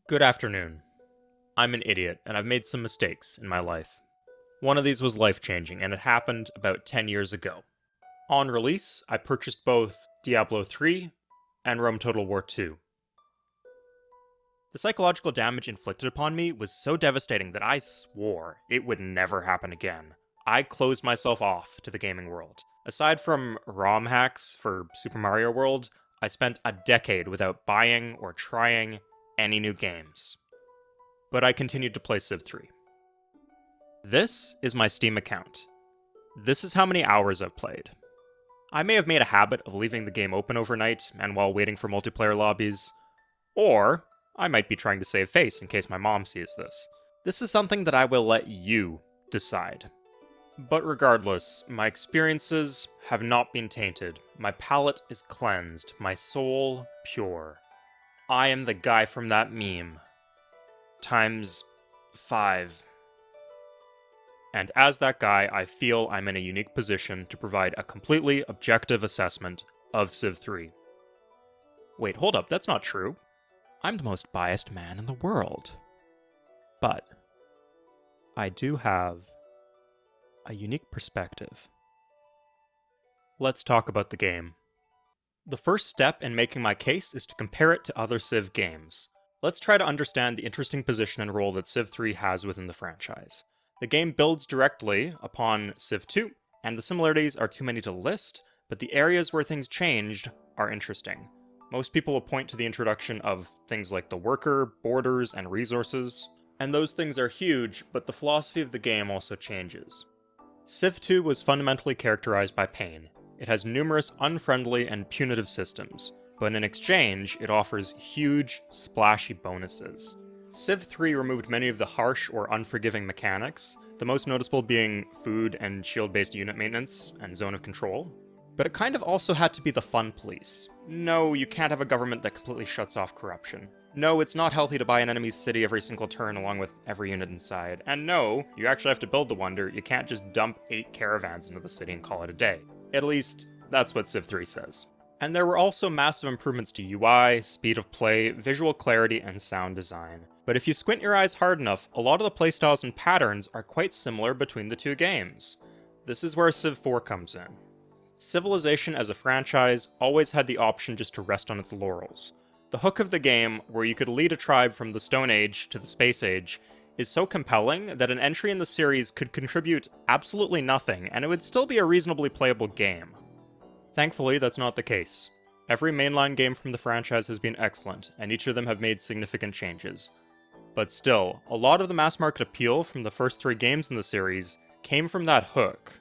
Good afternoon. I'm an idiot, and I've made some mistakes in my life. One of these was life-changing, and it happened about 10 years ago. On release, I purchased both Diablo 3 and Rome Total War 2. The psychological damage inflicted upon me was so devastating that I swore it would never happen again. I closed myself off to the gaming world. Aside from ROM hacks for Super Mario World, I spent a decade without buying or trying any new games. But I continued to play Civ 3. This is my Steam account. This is how many hours I've played. I may have made a habit of leaving the game open overnight and while waiting for multiplayer lobbies, or I might be trying to save face in case my mom sees this. This is something that I will let you decide. But regardless, my experiences have not been tainted. My palate is cleansed, my soul pure. I am the guy from that meme. Times 5. And as that guy, I feel I'm in a unique position to provide a completely objective assessment of Civ 3. Wait, hold up, that's not true. I'm the most biased man in the world. But I do have a unique perspective. Let's talk about the game. The first step in making my case is to compare it to other Civ games. Let's try to understand the interesting position and role that Civ 3 has within the franchise. The game builds directly upon Civ 2, and the similarities are too many to list, but the areas where things changed are interesting. Most people will point to the introduction of things like the worker, borders, and resources, and those things are huge, but the philosophy of the game also changes. Civ 2 was fundamentally characterized by pain. It has numerous unfriendly and punitive systems, but in exchange, it offers huge, splashy bonuses. Civ 3 removed many of the harsh or unforgiving mechanics, the most noticeable being food and shield-based unit maintenance and zone of control. But it kind of also had to be the fun police. No, you can't have a government that completely shuts off corruption. No, it's not healthy to buy an enemy's city every single turn along with every unit inside. And no, you actually have to build the wonder, you can't just dump 8 caravans into the city and call it a day. At least, that's what Civ 3 says. And there were also massive improvements to UI, speed of play, visual clarity, and sound design. But if you squint your eyes hard enough, a lot of the playstyles and patterns are quite similar between the two games. This is where Civ 4 comes in. Civilization as a franchise always had the option just to rest on its laurels. The hook of the game, where you could lead a tribe from the Stone Age to the Space Age, is so compelling that an entry in the series could contribute absolutely nothing, and it would still be a reasonably playable game. Thankfully, that's not the case. Every mainline game from the franchise has been excellent, and each of them have made significant changes. But still, a lot of the mass market appeal from the first 3 games in the series came from that hook.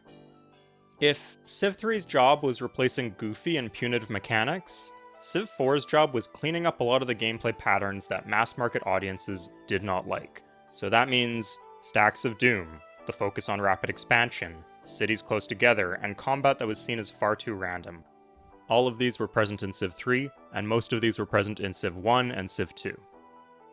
If Civ 3's job was replacing goofy and punitive mechanics, Civ 4's job was cleaning up a lot of the gameplay patterns that mass market audiences did not like. So that means stacks of doom, the focus on rapid expansion, cities close together, and combat that was seen as far too random. All of these were present in Civ 3, and most of these were present in Civ 1 and Civ 2.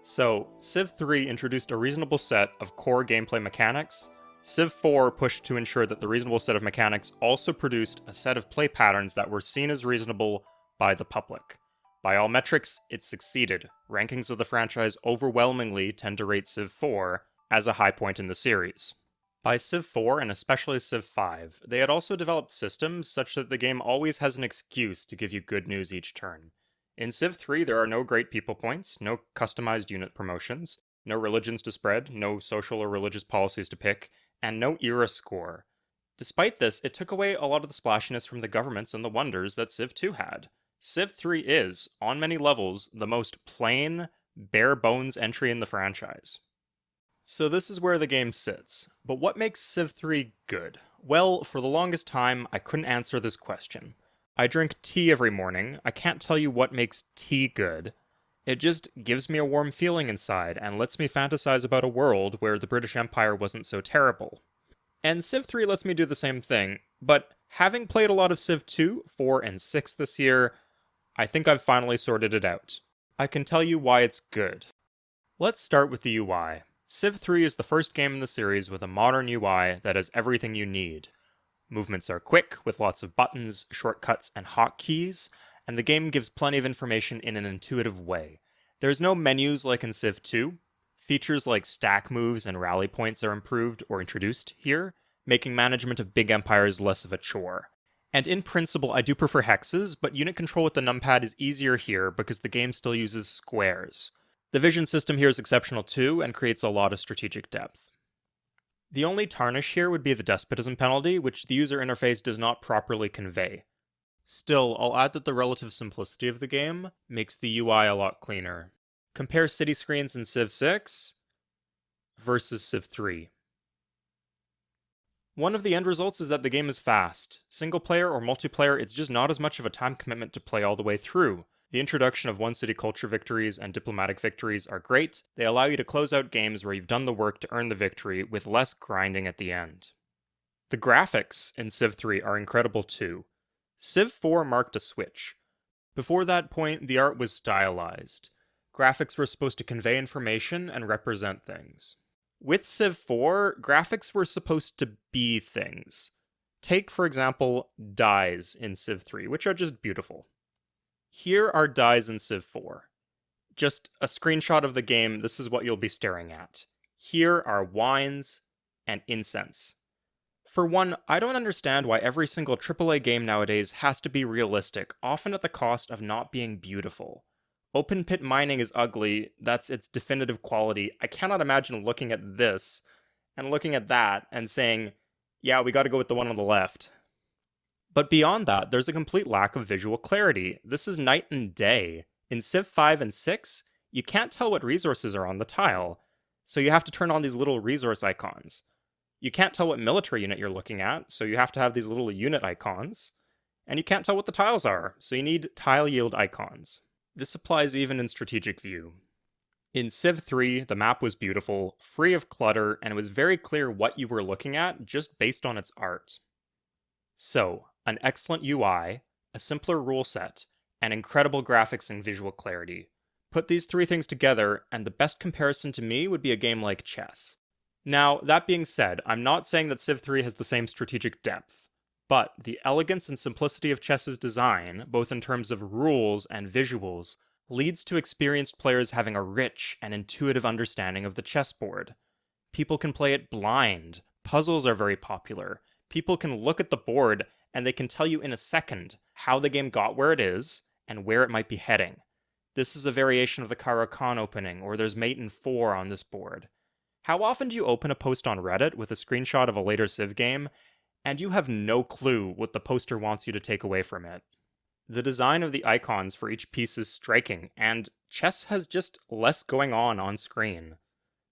So, Civ 3 introduced a reasonable set of core gameplay mechanics. Civ 4 pushed to ensure that the reasonable set of mechanics also produced a set of play patterns that were seen as reasonable by the public. By all metrics, it succeeded. Rankings of the franchise overwhelmingly tend to rate Civ 4 as a high point in the series. By Civ 4, and especially Civ 5, they had also developed systems such that the game always has an excuse to give you good news each turn. In Civ 3, there are no great people points, no customized unit promotions, no religions to spread, no social or religious policies to pick, and no era score. Despite this, it took away a lot of the splashiness from the governments and the wonders that Civ 2 had. Civ 3 is, on many levels, the most plain, bare-bones entry in the franchise. So this is where the game sits. But what makes Civ 3 good? Well, for the longest time, I couldn't answer this question. I drink tea every morning. I can't tell you what makes tea good. It just gives me a warm feeling inside and lets me fantasize about a world where the British Empire wasn't so terrible. And Civ 3 lets me do the same thing, but having played a lot of Civ 2, 4, and 6 this year, I think I've finally sorted it out. I can tell you why it's good. Let's start with the UI. Civ 3 is the first game in the series with a modern UI that has everything you need. Movements are quick, with lots of buttons, shortcuts, and hotkeys, and the game gives plenty of information in an intuitive way. There's no menus like in Civ 2. Features like stack moves and rally points are improved or introduced here, making management of big empires less of a chore. And in principle, I do prefer hexes, but unit control with the numpad is easier here because the game still uses squares. The vision system here is exceptional too, and creates a lot of strategic depth. The only tarnish here would be the despotism penalty, which the user interface does not properly convey. Still, I'll add that the relative simplicity of the game makes the UI a lot cleaner. Compare city screens in Civ 6 versus Civ 3. One of the end results is that the game is fast. Single player or multiplayer, it's just not as much of a time commitment to play all the way through. The introduction of one city culture victories and diplomatic victories are great. They allow you to close out games where you've done the work to earn the victory with less grinding at the end. The graphics in Civ 3 are incredible too. Civ 4 marked a switch. Before that point, the art was stylized. Graphics were supposed to convey information and represent things. With Civ 4, graphics were supposed to be things. Take, for example, dyes in Civ 3, which are just beautiful. Here are dyes in Civ 4. Just a screenshot of the game, this is what you'll be staring at. Here are wines and incense. For one, I don't understand why every single AAA game nowadays has to be realistic, often at the cost of not being beautiful. Open pit mining is ugly, that's its definitive quality. I cannot imagine looking at this and looking at that and saying, yeah, we gotta go with the one on the left. But beyond that, there's a complete lack of visual clarity. This is night and day. In Civ 5 and 6, you can't tell what resources are on the tile, so you have to turn on these little resource icons. You can't tell what military unit you're looking at, so you have to have these little unit icons. And you can't tell what the tiles are, so you need tile yield icons. This applies even in strategic view. In Civ 3, the map was beautiful, free of clutter, and it was very clear what you were looking at just based on its art. So, an excellent UI, a simpler rule set, and incredible graphics and visual clarity. Put these three things together, and the best comparison to me would be a game like chess. Now, that being said, I'm not saying that Civ 3 has the same strategic depth. But the elegance and simplicity of chess's design, both in terms of rules and visuals, leads to experienced players having a rich and intuitive understanding of the chessboard. People can play it blind. Puzzles are very popular. People can look at the board and they can tell you in a second how the game got where it is and where it might be heading. This is a variation of the Caro-Kann opening, or there's mate in 4 on this board. How often do you open a post on Reddit with a screenshot of a later Civ game and you have no clue what the poster wants you to take away from it? The design of the icons for each piece is striking, and chess has just less going on screen.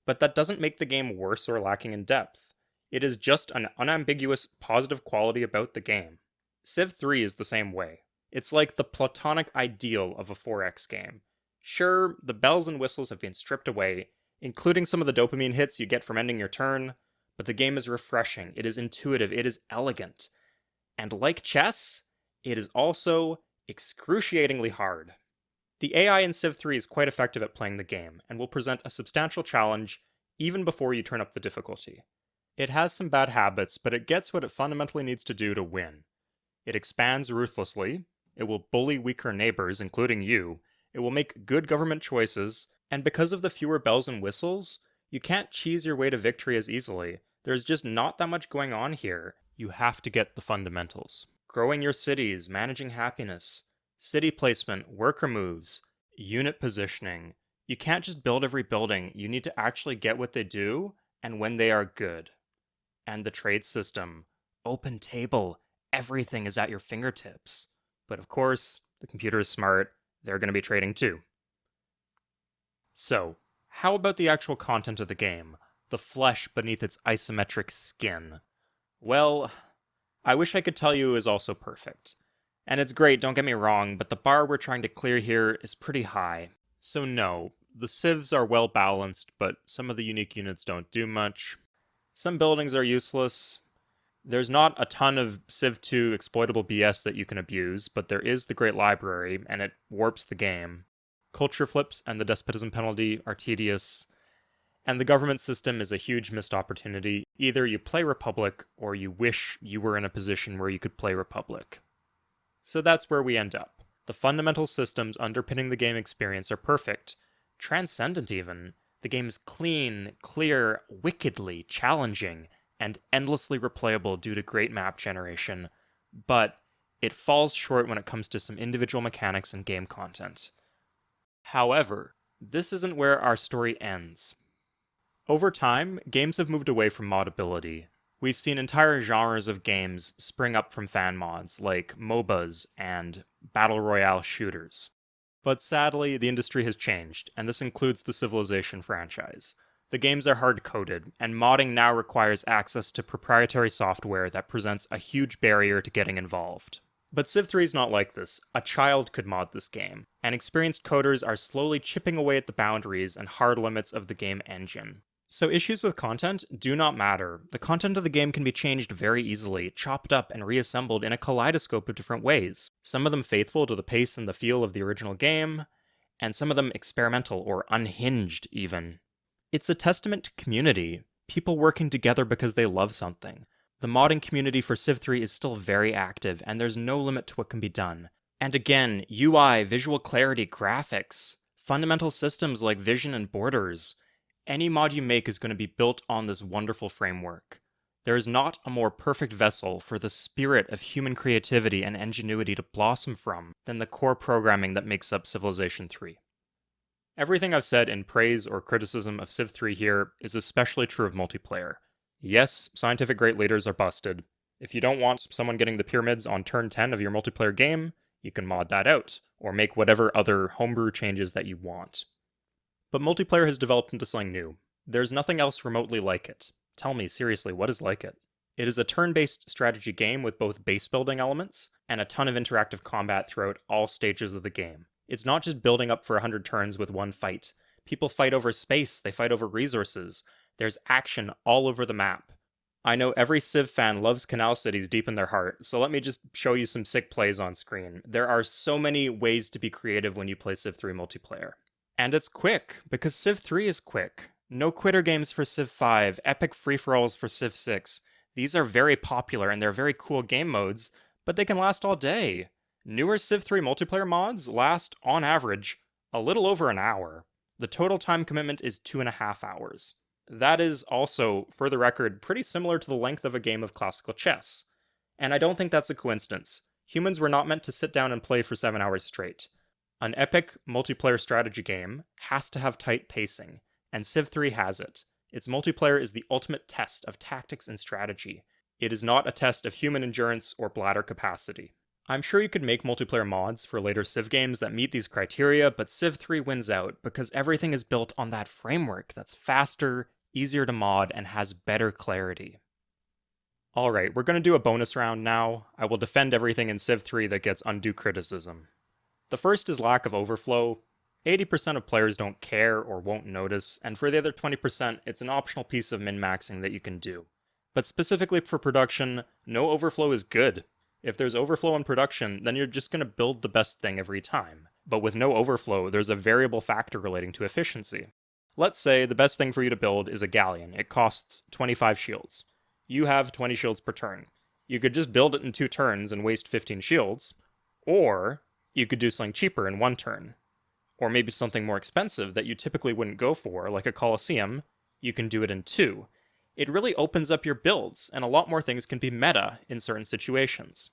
But that doesn't make the game worse or lacking in depth. It is just an unambiguous positive quality about the game. Civ 3 is the same way. It's like the platonic ideal of a 4X game. Sure, the bells and whistles have been stripped away, including some of the dopamine hits you get from ending your turn, but the game is refreshing, it is intuitive, it is elegant. And like chess, it is also excruciatingly hard. The AI in Civ 3 is quite effective at playing the game, and will present a substantial challenge even before you turn up the difficulty. It has some bad habits, but it gets what it fundamentally needs to do to win. It expands ruthlessly, it will bully weaker neighbors, including you, it will make good government choices, and because of the fewer bells and whistles, you can't cheese your way to victory as easily. There's just not that much going on here. You have to get the fundamentals. Growing your cities, managing happiness, city placement, worker moves, unit positioning. You can't just build every building, you need to actually get what they do, and when they are good. And the trade system. Open table. Everything is at your fingertips. But of course, the computer is smart, they're going to be trading too. So, how about the actual content of the game? The flesh beneath its isometric skin? Well, I wish I could tell you it was also perfect. And it's great, don't get me wrong, but the bar we're trying to clear here is pretty high. So no, the civs are well balanced, but some of the unique units don't do much. Some buildings are useless. There's not a ton of Civ 2 exploitable BS that you can abuse, but there is the Great Library, and it warps the game. Culture flips and the despotism penalty are tedious, and the government system is a huge missed opportunity. Either you play Republic, or you wish you were in a position where you could play Republic. So that's where we end up. The fundamental systems underpinning the game experience are perfect. transcendent even. The game's clean, clear, wickedly challenging, and endlessly replayable due to great map generation, but it falls short when it comes to some individual mechanics and game content. However, this isn't where our story ends. Over time, games have moved away from modability. We've seen entire genres of games spring up from fan mods, like MOBAs and Battle Royale shooters. But sadly, the industry has changed, and this includes the Civilization franchise. The games are hard-coded, and modding now requires access to proprietary software that presents a huge barrier to getting involved. But Civ 3 is not like this. A child could mod this game, and experienced coders are slowly chipping away at the boundaries and hard limits of the game engine. So issues with content do not matter. The content of the game can be changed very easily, chopped up and reassembled in a kaleidoscope of different ways. Some of them faithful to the pace and the feel of the original game, and some of them experimental or unhinged even. It's a testament to community, people working together because they love something. The modding community for Civ 3 is still very active, and there's no limit to what can be done. And again, UI, visual clarity, graphics, fundamental systems like vision and borders. Any mod you make is going to be built on this wonderful framework. There is not a more perfect vessel for the spirit of human creativity and ingenuity to blossom from than the core programming that makes up Civilization 3. Everything I've said in praise or criticism of Civ 3 here is especially true of multiplayer. Yes, scientific great leaders are busted. If you don't want someone getting the pyramids on turn 10 of your multiplayer game, you can mod that out, or make whatever other homebrew changes that you want. But multiplayer has developed into something new. There's nothing else remotely like it. Tell me, seriously, what is like it? It is a turn-based strategy game with both base-building elements and a ton of interactive combat throughout all stages of the game. It's not just building up for 100 turns with one fight. People fight over space, they fight over resources. There's action all over the map. I know every Civ fan loves Canal Cities deep in their heart, so let me just show you some sick plays on screen. There are so many ways to be creative when you play Civ 3 multiplayer. And it's quick, because Civ 3 is quick. No quitter games for Civ 5, epic free-for-alls for Civ 6. These are very popular and they're very cool game modes, but they can last all day. Newer Civ 3 multiplayer mods last, on average, a little over an hour. The total time commitment is 2.5 hours. That is also, for the record, pretty similar to the length of a game of classical chess. And I don't think that's a coincidence. Humans were not meant to sit down and play for 7 hours straight. An epic multiplayer strategy game has to have tight pacing, and Civ 3 has it. Its multiplayer is the ultimate test of tactics and strategy. It is not a test of human endurance or bladder capacity. I'm sure you could make multiplayer mods for later Civ games that meet these criteria, but Civ 3 wins out because everything is built on that framework that's faster, easier to mod, and has better clarity. Alright, we're going to do a bonus round now. I will defend everything in Civ 3 that gets undue criticism. The first is lack of overflow. 80% of players don't care or won't notice, and for the other 20%, it's an optional piece of min-maxing that you can do. But specifically for production, no overflow is good. If there's overflow in production, then you're just going to build the best thing every time. But with no overflow, there's a variable factor relating to efficiency. Let's say the best thing for you to build is a galleon. It costs 25 shields. You have 20 shields per turn. You could just build it in 2 turns and waste 15 shields, or you could do something cheaper in 1 turn. Or maybe something more expensive that you typically wouldn't go for, like a Colosseum, you can do it in 2. It really opens up your builds, and a lot more things can be meta in certain situations.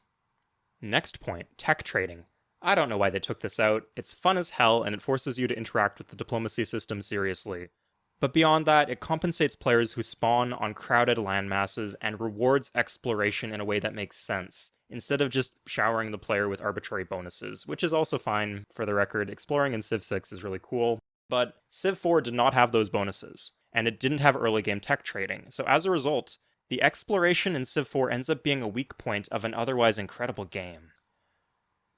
Next point, tech trading. I don't know why they took this out. It's fun as hell, and it forces you to interact with the diplomacy system seriously. But beyond that, it compensates players who spawn on crowded landmasses and rewards exploration in a way that makes sense, instead of just showering the player with arbitrary bonuses, which is also fine. For the record, exploring in Civ 6 is really cool, but Civ 4 did not have those bonuses, and it didn't have early game tech trading, so as a result, the exploration in Civ 4 ends up being a weak point of an otherwise incredible game.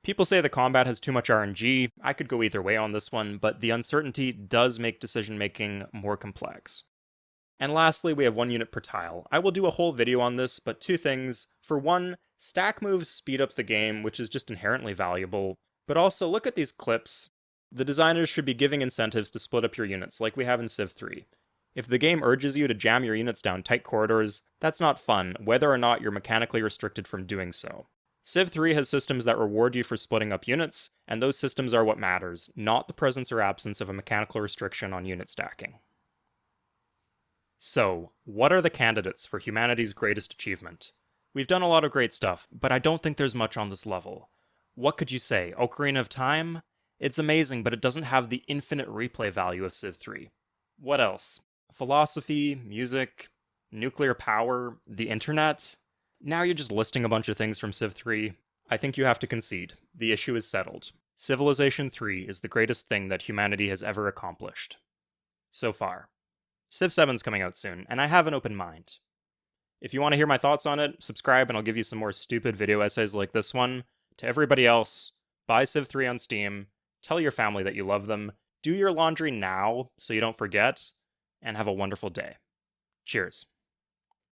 People say the combat has too much RNG. I could go either way on this one, but the uncertainty does make decision-making more complex. And lastly, we have 1 unit per tile. I will do a whole video on this, but 2 things. For one, stack moves speed up the game, which is just inherently valuable. But also, look at these clips. The designers should be giving incentives to split up your units, like we have in Civ 3. If the game urges you to jam your units down tight corridors, that's not fun, whether or not you're mechanically restricted from doing so. Civ 3 has systems that reward you for splitting up units, and those systems are what matters, not the presence or absence of a mechanical restriction on unit stacking. So, what are the candidates for humanity's greatest achievement? We've done a lot of great stuff, but I don't think there's much on this level. What could you say? Ocarina of Time? It's amazing, but it doesn't have the infinite replay value of Civ 3. What else? Philosophy, music, nuclear power, the internet? Now you're just listing a bunch of things from Civ 3. I think you have to concede. The issue is settled. Civilization 3 is the greatest thing that humanity has ever accomplished. So far. Civ 7's coming out soon, and I have an open mind. If you want to hear my thoughts on it, subscribe and I'll give you some more stupid video essays like this one. To everybody else, buy Civ 3 on Steam, tell your family that you love them, do your laundry now so you don't forget, and have a wonderful day. Cheers.